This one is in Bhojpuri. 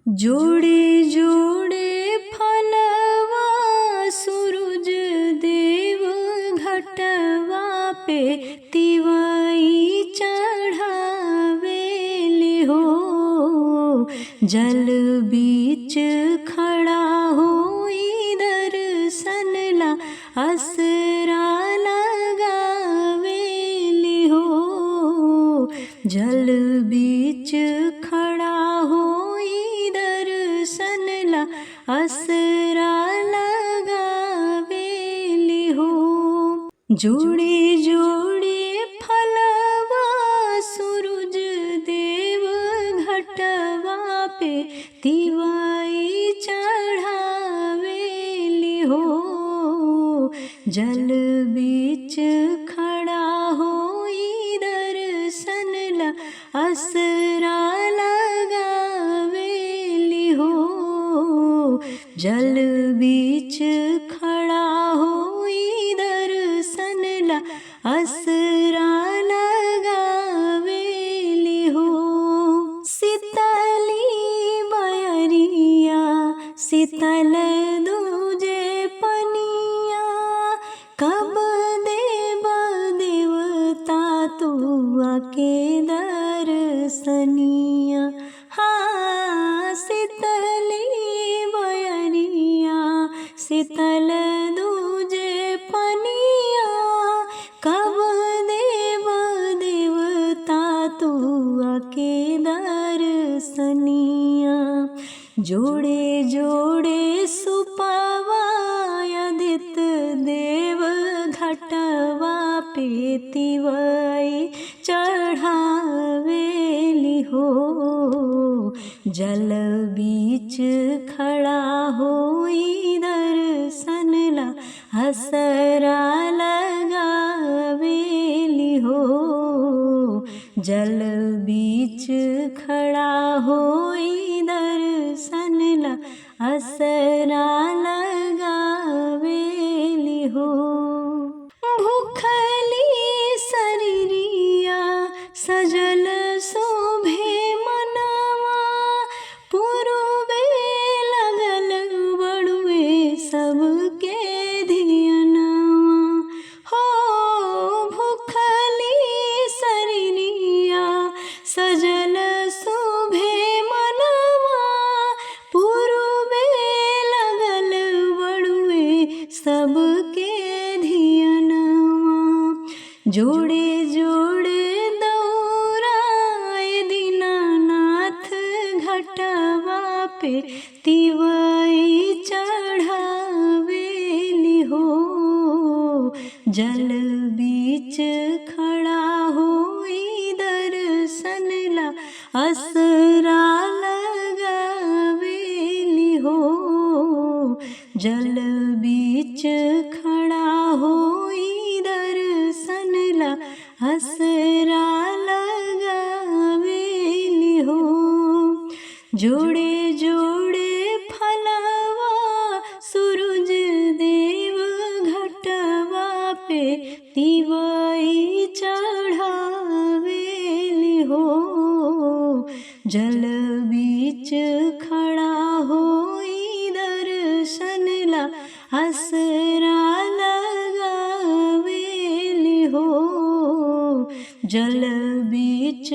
जोड़े जोड़े फलवा सूरज देव घटवा पे तिवाई चढ़ावेले हो। जल बीच खड़ा हो दर्शन ला असरा लगावेले हो। जल बीच खड़ा हो दर्शन ला असरा लगावेले हो। जोड़े जोड़े फलवा सूरज देव घटवा पे तिवाई चढ़ावेले हो। जल बीच खड़ा हो दर्शन ला असरा लगावेले हो। जल बीच खड़ा हो दर्शन ला असरा लगावेले हो। शीतली बयरिया शीतल दूजे पनिया कब देव देवता तू आके दर्शनिया। हाँ शीतली बयरिया शीतल दूजे पनिया कब देव देवता तू आके दर्शनिया। जोड़े जोड़े सुपवा आदित्य देव घटवा पे तिवाई चढ़ावेले हो। जल बीच खड़ा हो दर्शन ला असरा लगावेले हो। जल बीच खड़ा हो दर्शन ला असरा लगावेले हो। भूखली शरीरिया सजल शोभे मनवा पूर्वे लगल बड़ुए सबके धियनवा हो। भूखली शरीरिया सजल शोभे मनवा पूर्वे लगल बड़ुए सबके धियनवा। जोड़े जोड़े दौराए दीनानाथ घटवा पे तिवाई चढ़ावेले हो। जल बीच खड़ा हो दर्शन ला असरा लगावेले हो। जल बीच खड़ा हो दर्शन ला असरा लगावेले हो। जोड़े जोड़े फलवा सूरज देव घटवा पे तिवाई चढ़ावेले हो। जल बीच खड़ा हो दर्शन ला असरा लगावेले हो। जल बीच